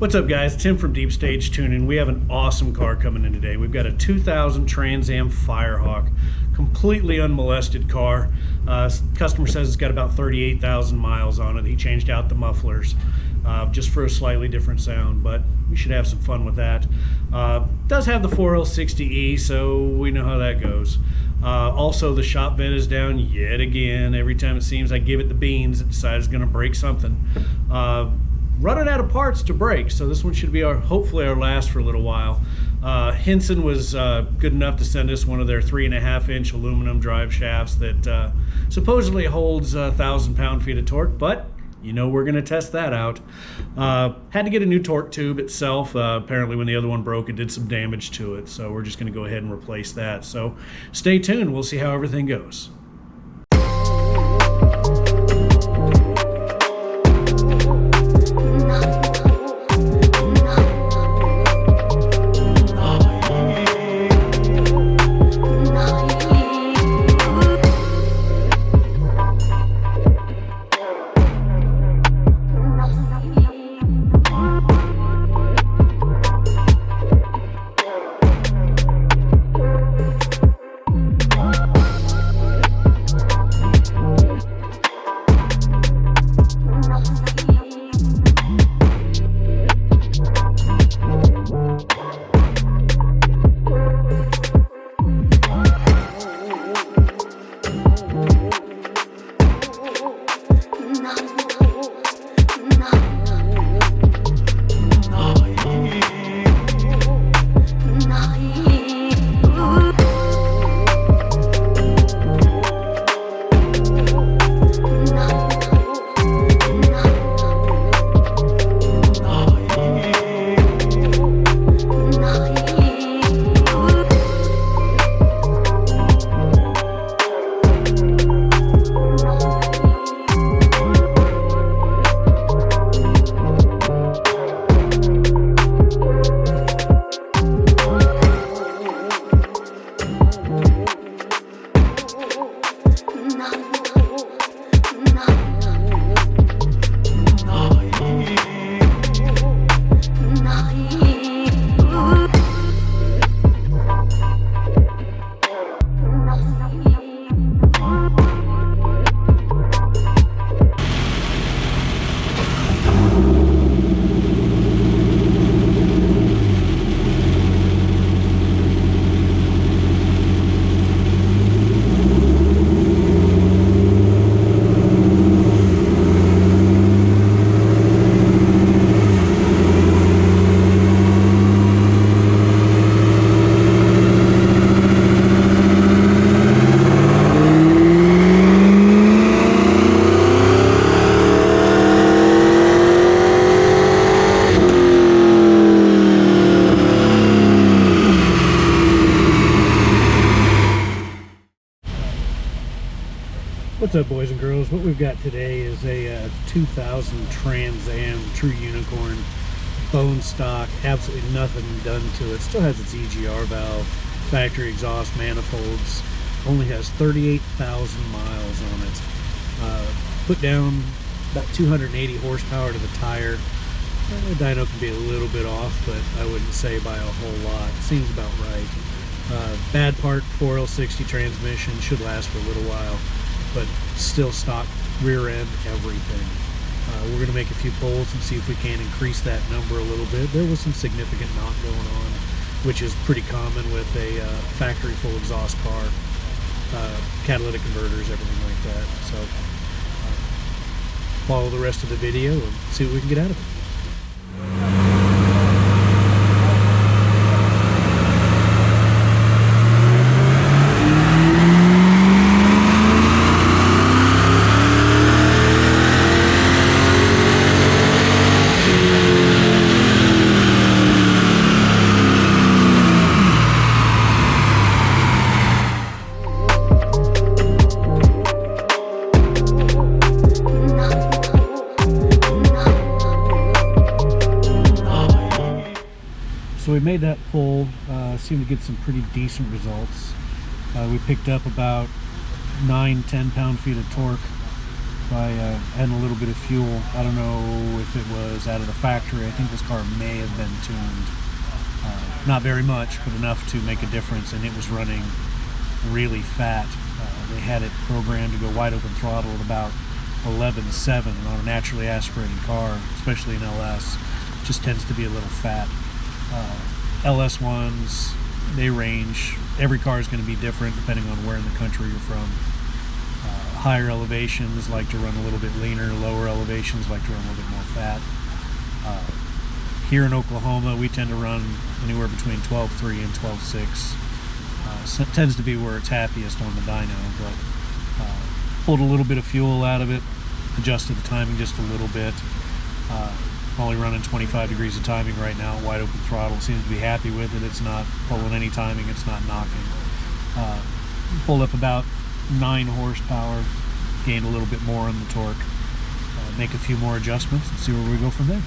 What's up, guys? Tim from Deep Stage Tuning. We have an awesome car coming in today. We've got a 2000 Trans Am Firehawk, completely unmolested car. Customer says it's got about 38,000 miles on it. He changed out the mufflers just for a slightly different sound, but we should have some fun with that. Does have the 4L60E, so we know how that goes. Also, the shop vent is down yet again. Every time it seems I give it the beans, it decides it's going to break something. Running out of parts to break, so this one should be hopefully our last for a little while. Henson was good enough to send us one of their 3.5-inch aluminum drive shafts that supposedly holds 1,000 pound-feet of torque, but you know we're going to test that out. Had to get a new torque tube itself. Apparently when the other one broke, it did some damage to it, so we're just going to go ahead and replace that. So stay tuned, we'll see how everything goes. What's up, boys and girls? What we've got today is a 2000 Trans Am True Unicorn, bone stock, absolutely nothing done to it. Still has its EGR valve, factory exhaust manifolds, only has 38,000 miles on it. Put down about 280 horsepower to the tire. The dyno can be a little bit off, but I wouldn't say by a whole lot. Seems about right. Bad part, 4L60 transmission, should last for a little while, but still stock rear end, everything. We're going to make a few polls and see if we can increase that number a little bit. There was some significant knock going on, which is pretty common with a factory full exhaust car, catalytic converters, everything like that. So follow the rest of the video and see what we can get out of it. So we made that pull, seemed to get some pretty decent results. We picked up about 9-10 pound-feet of torque by adding a little bit of fuel. I don't know if it was out of the factory. I think this car may have been tuned. Not very much, but enough to make a difference, and it was running really fat. They had it programmed to go wide open throttle at about 11.7, and on a naturally aspirated car, especially in LS, just tends to be a little fat. LS ones, they range. Every car is going to be different depending on where in the country you're from. Higher elevations like to run a little bit leaner, lower elevations like to run a little bit more fat. Here in Oklahoma, we tend to run anywhere between 12.3 and 12.6. So it tends to be where it's happiest on the dyno, but pulled a little bit of fuel out of it, adjusted the timing just a little bit. Only running 25 degrees of timing right now, wide open throttle. Seems to be happy with it. It's not pulling any timing, it's not knocking. Pulled up about 9 horsepower, gained a little bit more on the torque. Make a few more adjustments and see where we go from there.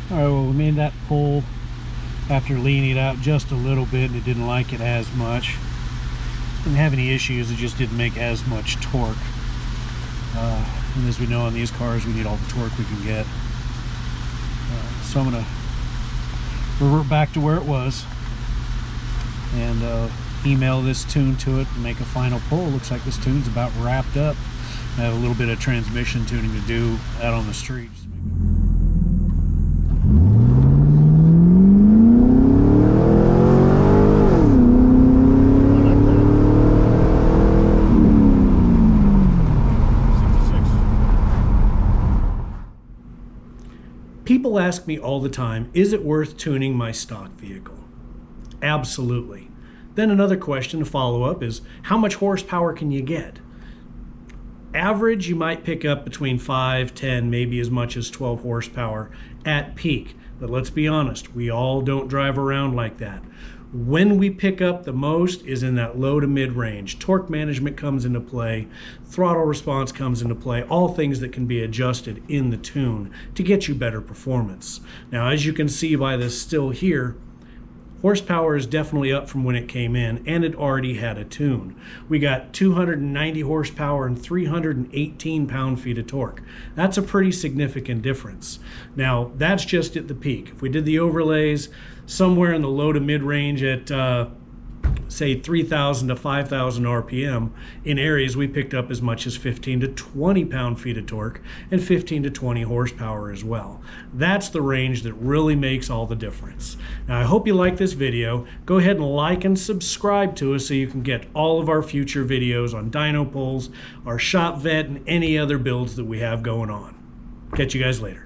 Alright, well, we made that pull after leaning it out just a little bit, and it didn't like it as much. Didn't have any issues, it just didn't make as much torque. And as we know on these cars, we need all the torque we can get. So I'm going to revert back to where it was and email this tune to it and make a final pull. Looks like this tune's about wrapped up. I have a little bit of transmission tuning to do out on the street. People ask me all the time, is it worth tuning my stock vehicle? Absolutely. Then another question to follow up is, how much horsepower can you get? Average, you might pick up between 5, 10, maybe as much as 12 horsepower at peak. But let's be honest, we all don't drive around like that. When we pick up the most is in that low to mid range. Torque management comes into play, throttle response comes into play, all things that can be adjusted in the tune to get you better performance. Now, as you can see by this still here, horsepower is definitely up from when it came in, and it already had a tune. We got 290 horsepower and 318 pound-feet of torque. That's a pretty significant difference. Now, that's just at the peak. If we did the overlays somewhere in the low to mid-range at, say, 3,000 to 5,000 RPM, in areas we picked up as much as 15 to 20 pound-feet of torque and 15 to 20 horsepower as well. That's the range that really makes all the difference. Now, I hope you like this video. Go ahead and like and subscribe to us so you can get all of our future videos on dyno pulls, our shop vet, and any other builds that we have going on. Catch you guys later.